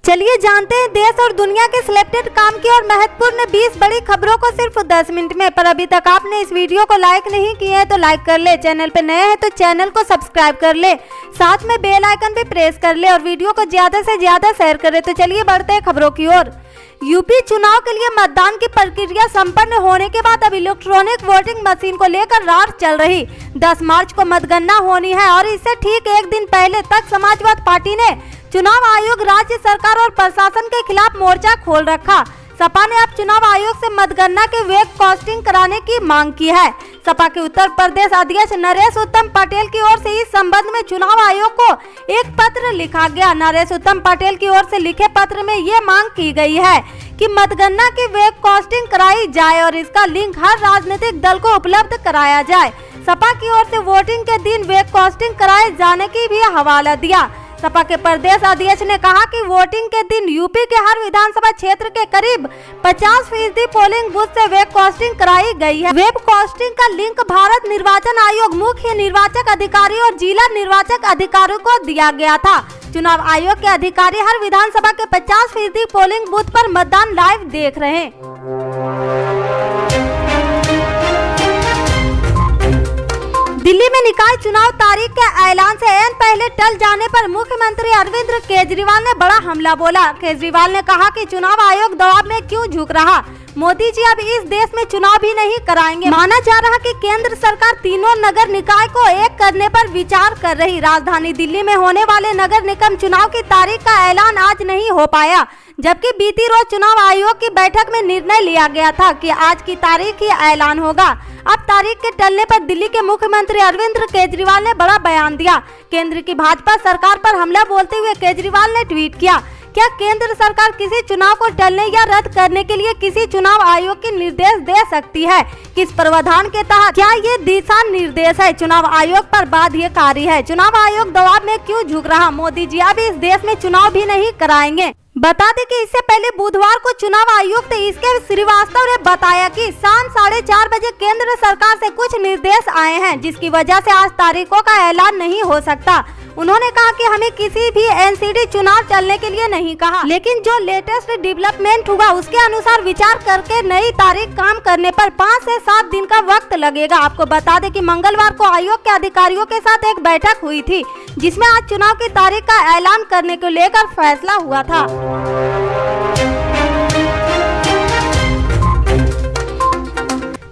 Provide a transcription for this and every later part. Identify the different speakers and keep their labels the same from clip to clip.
Speaker 1: चलिए जानते हैं देश और दुनिया के सिलेक्टेड काम की और महत्वपूर्ण 20 बड़ी खबरों को सिर्फ 10 मिनट में। पर अभी तक आपने इस वीडियो को लाइक नहीं किया है तो लाइक कर ले, चैनल पे नए हैं तो चैनल को सब्सक्राइब कर ले, साथ में बेल आइकन भी प्रेस कर ले और वीडियो को ज्यादा से ज्यादा शेयर करें। तो चलिए बढ़ते हैं खबरों की ओर। यूपी चुनाव के लिए मतदान की प्रक्रिया संपन्न होने के बाद अब इलेक्ट्रॉनिक वोटिंग मशीन को लेकर रार चल रही। 10 मार्च को मतगणना होनी है और इससे ठीक एक दिन पहले तक समाजवादी पार्टी ने चुनाव आयोग, राज्य सरकार और प्रशासन के खिलाफ मोर्चा खोल रखा। सपा ने अब चुनाव आयोग से मतगणना के वेब कास्टिंग कराने की मांग की है। सपा के उत्तर प्रदेश अध्यक्ष नरेश उत्तम पटेल की ओर से इस संबंध में चुनाव आयोग को एक पत्र लिखा गया। नरेश उत्तम पटेल की ओर से लिखे पत्र में ये मांग की गई है कि मतगणना की वेब कास्टिंग कराई जाए और इसका लिंक हर राजनीतिक दल को उपलब्ध कराया जाए। सपा की ओर से वोटिंग के दिन वेब कास्टिंग कराए जाने की भी हवाला दिया। सपा के प्रदेश अध्यक्ष ने कहा कि वोटिंग के दिन यूपी के हर विधानसभा क्षेत्र के करीब 50% पोलिंग बूथ से वेब कास्टिंग कराई गई है। वेब कास्टिंग का लिंक भारत निर्वाचन आयोग, मुख्य निर्वाचक अधिकारी और जिला निर्वाचक अधिकारियों को दिया गया था। चुनाव आयोग के अधिकारी हर विधानसभा के 50% पोलिंग बूथ पर मतदान लाइव देख रहे हैं। दिल्ली में निकाय चुनाव तारीख के ऐलान से ऐन पहले टल जाने पर मुख्यमंत्री अरविंद केजरीवाल ने बड़ा हमला बोला। केजरीवाल ने कहा कि चुनाव आयोग दबाव में क्यों झुक रहा। मोदी जी अब इस देश में चुनाव भी नहीं कराएंगे। माना जा रहा कि केंद्र सरकार तीनों नगर निकाय को एक करने पर विचार कर रही। राजधानी दिल्ली में होने वाले नगर निगम चुनाव की तारीख का ऐलान आज नहीं हो पाया, जबकि बीती रोज चुनाव आयोग की बैठक में निर्णय लिया गया था कि आज की तारीख ही ऐलान होगा। अब तारीख के टलने पर दिल्ली के मुख्यमंत्री अरविंद केजरीवाल ने बड़ा बयान दिया। केंद्र की भाजपा सरकार पर हमला बोलते हुए केजरीवाल ने ट्वीट किया, क्या केंद्र सरकार किसी चुनाव को टलने या रद्द करने के लिए किसी चुनाव आयोग के निर्देश दे सकती है? किस प्रावधान के तहत? क्या ये दिशा निर्देश है? चुनाव आयोग पर बाध्यकारी है। चुनाव आयोग दबाव में क्यों झुक रहा? मोदी जी अब इस देश में चुनाव भी नहीं कराएंगे। बता दें कि इससे पहले बुधवार को चुनाव आयुक्त इसके श्रीवास्तव ने बताया कि शाम 4:30 बजे केंद्र सरकार से कुछ निर्देश आए हैं, जिसकी वजह से आज तारीखों का ऐलान नहीं हो सकता। उन्होंने कहा कि हमें किसी भी एनसीडी चुनाव चलने के लिए नहीं कहा, लेकिन जो लेटेस्ट डेवलपमेंट हुआ उसके अनुसार विचार करके नई तारीख काम करने पर 5 से 7 दिन का वक्त लगेगा। आपको बता दें कि मंगलवार को आयोग के अधिकारियों के साथ एक बैठक हुई थी, जिसमें आज चुनाव की तारीख का ऐलान करने को लेकर फैसला हुआ था।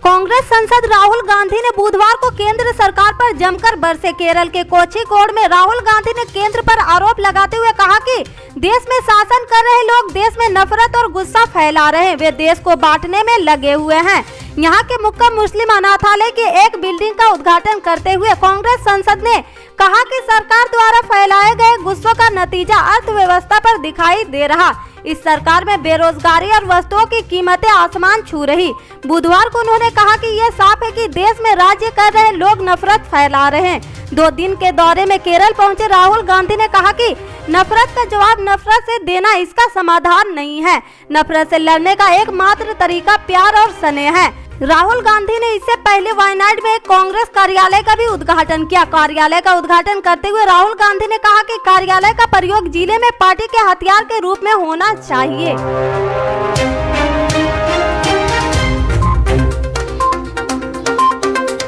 Speaker 1: कांग्रेस सांसद राहुल गांधी ने बुधवार को केंद्र सरकार पर जमकर बरसे। केरल के कोझिकोड में राहुल गांधी ने केंद्र पर आरोप लगाते हुए कहा कि देश में शासन कर रहे लोग देश में नफरत और गुस्सा फैला रहे हैं। वे देश को बांटने में लगे हुए हैं। यहाँ के मुक्का मुस्लिम अनाथालय की एक बिल्डिंग का उद्घाटन करते हुए कांग्रेस सांसद ने कहा कि सरकार द्वारा फैलाए गए गुस्सों का नतीजा अर्थव्यवस्था पर दिखाई दे रहा। इस सरकार में बेरोजगारी और वस्तुओं की कीमतें आसमान छू रही। बुधवार को उन्होंने कहा कि यह साफ है कि देश में राज्य कर रहे लोग नफरत फैला रहे हैं। 2 दिन के दौरे में केरल पहुंचे राहुल गांधी ने कहा कि नफरत का जवाब नफरत से देना इसका समाधान नहीं है। नफरत से लड़ने का एकमात्र तरीका प्यार और स्नेह है। राहुल गांधी ने इससे पहले वायनाड में एक कांग्रेस कार्यालय का भी उद्घाटन किया। कार्यालय का उद्घाटन करते हुए राहुल गांधी ने कहा कि कार्यालय का प्रयोग जिले में पार्टी के हथियार के रूप में होना चाहिए।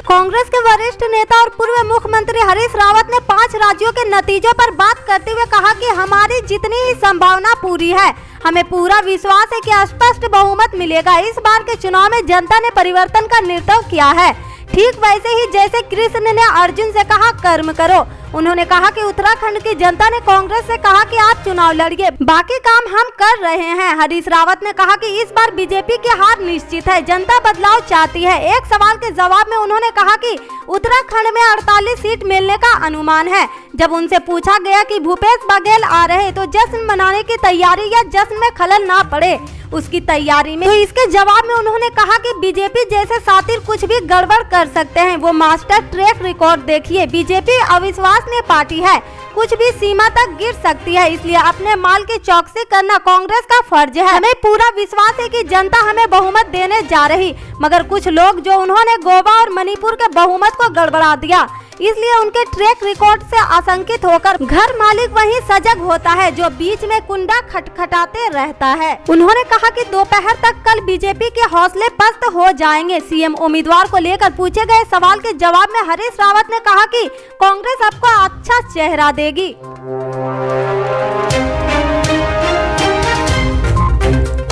Speaker 1: कांग्रेस के वरिष्ठ नेता और पूर्व मुख्यमंत्री हरीश रावत ने 5 राज्यों के नतीजों पर बात करते हुए कहा कि हमारी जितनी ही संभावना पूरी है, हमें पूरा विश्वास है कि स्पष्ट बहुमत मिलेगा। इस बार के चुनाव में जनता ने परिवर्तन का निर्णय किया है, ठीक वैसे ही जैसे कृष्ण ने अर्जुन से कहा कर्म करो। उन्होंने कहा कि उत्तराखंड की जनता ने कांग्रेस से कहा कि आप चुनाव लड़िए, बाकी काम हम कर रहे हैं। हरीश रावत ने कहा कि इस बार बीजेपी की हार निश्चित है, जनता बदलाव चाहती है। एक सवाल के जवाब में उन्होंने कहा कि उत्तराखंड में 48 सीट मिलने का अनुमान है। जब उनसे पूछा गया कि भूपेश बघेल आ रहे तो जश्न मनाने की तैयारी या जश्न में खलल ना पड़े उसकी तैयारी में, तो इसके जवाब में उन्होंने कहा कि बीजेपी जैसे साथी कुछ भी गड़बड़ कर सकते हैं। वो मास्टर ट्रैक रिकॉर्ड देखिए। बीजेपी अविश्वसनीय पार्टी है, कुछ भी सीमा तक गिर सकती है, इसलिए अपने माल की चौकसी करना कांग्रेस का फर्ज है। हमें पूरा विश्वास है कि जनता हमें बहुमत देने जा रही। मगर कुछ लोग जो उन्होंने गोवा और मणिपुर के बहुमत को गड़बड़ा दिया, इसलिए उनके ट्रैक रिकॉर्ड से आशंकित होकर घर मालिक वहीं सजग होता है जो बीच में कुंडा खटखटाते रहता है। उन्होंने कहा कि दोपहर तक कल बीजेपी के हौसले पस्त हो जाएंगे। सीएम उम्मीदवार को लेकर पूछे गए सवाल के जवाब में हरीश रावत ने कहा कि कांग्रेस आपको अच्छा चेहरा देगी।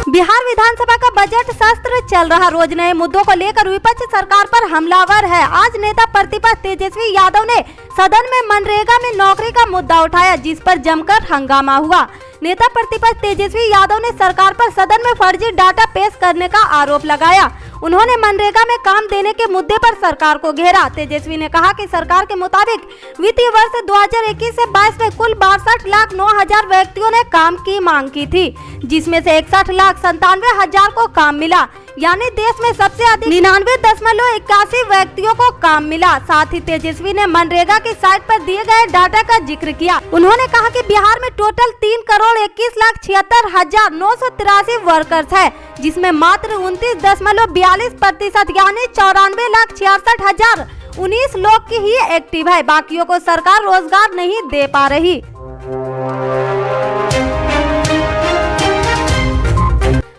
Speaker 1: बिहार विधानसभा का बजट सत्र चल रहा, रोज नए मुद्दों को लेकर विपक्ष सरकार पर हमलावर है। आज नेता प्रतिपक्ष तेजस्वी यादव ने सदन में मनरेगा में नौकरी का मुद्दा उठाया, जिस पर जमकर हंगामा हुआ। नेता प्रतिपक्ष तेजस्वी यादव ने सरकार पर सदन में फर्जी डाटा पेश करने का आरोप लगाया। उन्होंने मनरेगा में काम देने के मुद्दे पर सरकार को घेरा। तेजस्वी ने कहा कि सरकार के मुताबिक वित्तीय वर्ष 2021 से 22 में कुल 62,09,000 व्यक्तियों ने काम की मांग की थी, जिसमें से 61,97,000 को काम मिला, यानी देश में सबसे अधिक 99.81 व्यक्तियों को काम मिला। साथ ही तेजस्वी ने मनरेगा की साइट पर दिए गए डाटा का जिक्र किया। उन्होंने कहा कि बिहार में टोटल 3,21,76,983 वर्कर्स है, जिसमें मात्र 29.42% यानी 94,66,019 लोग की ही एक्टिव है। बाकियों को सरकार रोजगार नहीं दे पा रही।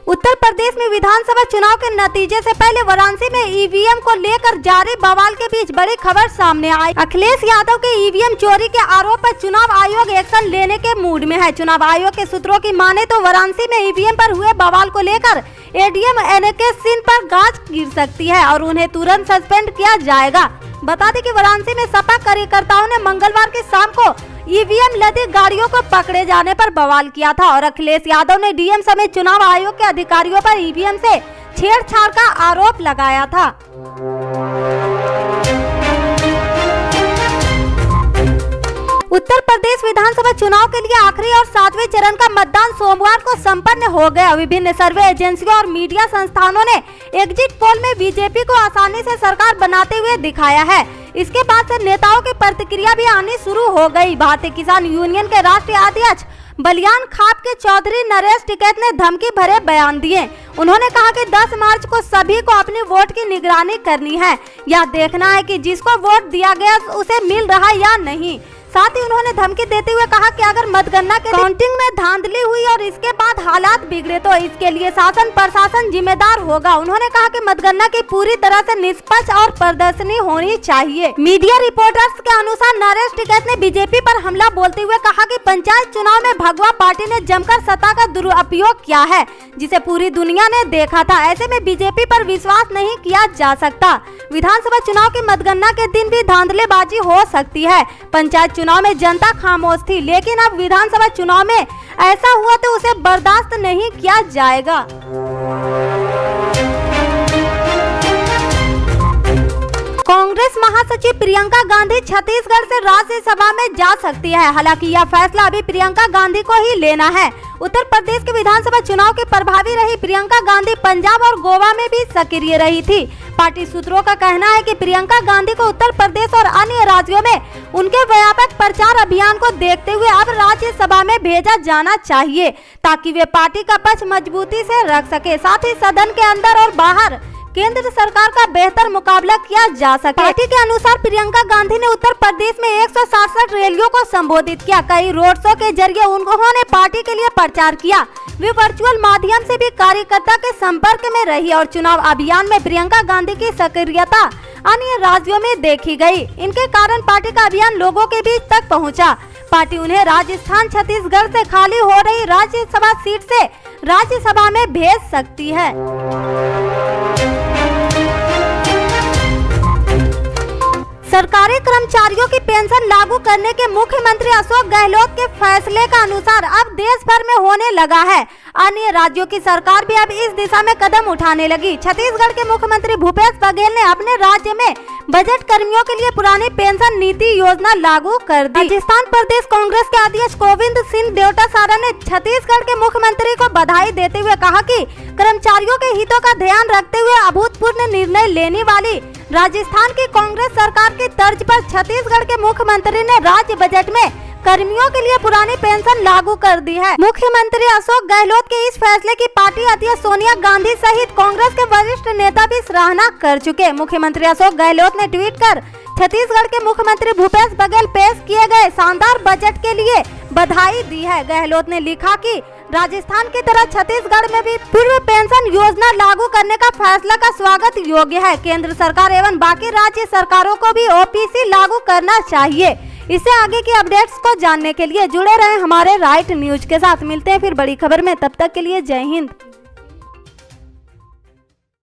Speaker 1: उत्तर प्रदेश में विधानसभा चुनाव के नतीजे से पहले वाराणसी में ईवीएम को लेकर जारी बवाल के बीच बड़ी खबर सामने आई। अखिलेश यादव के ईवीएम चोरी के आरोप पर चुनाव आयोग एक्शन लेने के मूड में है। चुनाव आयोग के सूत्रों की माने तो वाराणसी में ईवीएम पर हुए बवाल को लेकर एडीएम एनके सिंह पर गाज गिर सकती है और उन्हें तुरंत सस्पेंड किया जाएगा। बता दें कि वाराणसी में सपा कार्यकर्ताओं ने मंगलवार की शाम को ईवीएम लदी गाड़ियों को पकड़े जाने पर बवाल किया था और अखिलेश यादव ने डीएम समेत चुनाव आयोग के अधिकारियों पर ईवीएम से छेड़छाड़ का आरोप लगाया था। उत्तर प्रदेश विधानसभा चुनाव के लिए आखिरी और 7वें चरण का मतदान सोमवार को संपन्न हो गया। विभिन्न सर्वे एजेंसियों और मीडिया संस्थानों ने एग्जिट पोल में बीजेपी को आसानी से सरकार बनाते हुए दिखाया है। इसके बाद से नेताओं की प्रतिक्रिया भी आनी शुरू हो गई। भारतीय किसान यूनियन के राष्ट्रीय अध्यक्ष बलियान खाप के चौधरी नरेश टिकैत ने धमकी भरे बयान दिए। उन्होंने कहा कि 10 मार्च को सभी को अपनी वोट की निगरानी करनी है, यह देखना है कि जिसको वोट दिया गया उसे मिल रहा या नहीं। साथ ही उन्होंने धमकी देते हुए कहा कि अगर मतगणना के काउंटिंग में धांधली हुई और इसके बाद हालात बिगड़े तो इसके लिए शासन प्रशासन जिम्मेदार होगा। उन्होंने कहा कि मतगणना की पूरी तरह से निष्पक्ष और पारदर्शी होनी चाहिए। मीडिया रिपोर्टर्स के अनुसार नरेश टिकैत ने बीजेपी पर हमला बोलते हुए कहा कि पंचायत चुनाव में भगवा पार्टी ने जमकर सत्ता का दुरुपयोग किया है, जिसे पूरी दुनिया ने देखा था। ऐसे में बीजेपी पर विश्वास नहीं किया जा सकता। विधानसभा चुनाव की मतगणना के दिन भी धांधलेबाजी हो सकती है। पंचायत चुनाव में जनता खामोश थी, लेकिन अब विधानसभा चुनाव में ऐसा हुआ तो उसे बर्दाश्त नहीं किया जाएगा। कांग्रेस महासचिव प्रियंका गांधी छत्तीसगढ़ से राज्यसभा में जा सकती है। हालांकि यह फैसला अभी प्रियंका गांधी को ही लेना है। उत्तर प्रदेश के विधानसभा चुनाव की प्रभावी रही प्रियंका गांधी पंजाब और गोवा में भी सक्रिय रही थी। पार्टी सूत्रों का कहना है कि प्रियंका गांधी को उत्तर प्रदेश और अन्य राज्यों में उनके व्यापक प्रचार अभियान को देखते हुए अब राज्यसभा में भेजा जाना चाहिए, ताकि वे पार्टी का पक्ष मजबूती से रख सके। साथ ही सदन के अंदर और बाहर केंद्र सरकार का बेहतर मुकाबला किया जा सके। पार्टी के अनुसार प्रियंका गांधी ने उत्तर प्रदेश में 167 रैलियों को संबोधित किया। कई रोड शो के जरिए उन्होंने पार्टी के लिए प्रचार किया। वे वर्चुअल माध्यम से भी कार्यकर्ता के संपर्क में रही और चुनाव अभियान में प्रियंका गांधी की सक्रियता अन्य राज्यों में देखी गई। इनके कारण पार्टी का अभियान लोगों के बीच तक पहुंचा। पार्टी उन्हें राजस्थान छत्तीसगढ़ से खाली हो रही राज्यसभा सीट से राज्यसभा में भेज सकती है। सरकारी कर्मचारियों की पेंशन लागू करने के मुख्यमंत्री अशोक गहलोत के फैसले का अनुसार अब देश भर में होने लगा है। अन्य राज्यों की सरकार भी अब इस दिशा में कदम उठाने लगी। छत्तीसगढ़ के मुख्यमंत्री भूपेश बघेल ने अपने राज्य में बजट कर्मियों के लिए पुरानी पेंशन नीति योजना लागू कर दी। राजस्थान प्रदेश कांग्रेस के अध्यक्ष गोविंद सिंह देवटासारा ने छत्तीसगढ़ के मुख्यमंत्री को बधाई देते हुए कहा कि कर्मचारियों के हितों का ध्यान रखते हुए अभूतपूर्व निर्णय लेने वाली राजस्थान की कांग्रेस सरकार की तर्ज पर छत्तीसगढ़ के मुख्यमंत्री ने राज्य बजट में कर्मियों के लिए पुरानी पेंशन लागू कर दी है। मुख्यमंत्री अशोक गहलोत के इस फैसले की पार्टी अध्यक्ष सोनिया गांधी सहित कांग्रेस के वरिष्ठ नेता भी सराहना कर चुके। मुख्यमंत्री अशोक गहलोत ने ट्वीट कर छत्तीसगढ़ के मुख्यमंत्री भूपेश बघेल पेश किए गए शानदार बजट के लिए बधाई दी है। गहलोत ने लिखा कि राजस्थान की तरह छत्तीसगढ़ में भी पूर्व पेंशन योजना लागू करने का फैसला का स्वागत योग्य है। केंद्र सरकार एवं बाकी राज्य सरकारों को भी ओपीसी लागू करना चाहिए। इससे आगे की अपडेट्स को जानने के लिए जुड़े रहें हमारे राइट न्यूज के साथ। मिलते हैं फिर बड़ी खबर में, तब तक के लिए जय हिंद।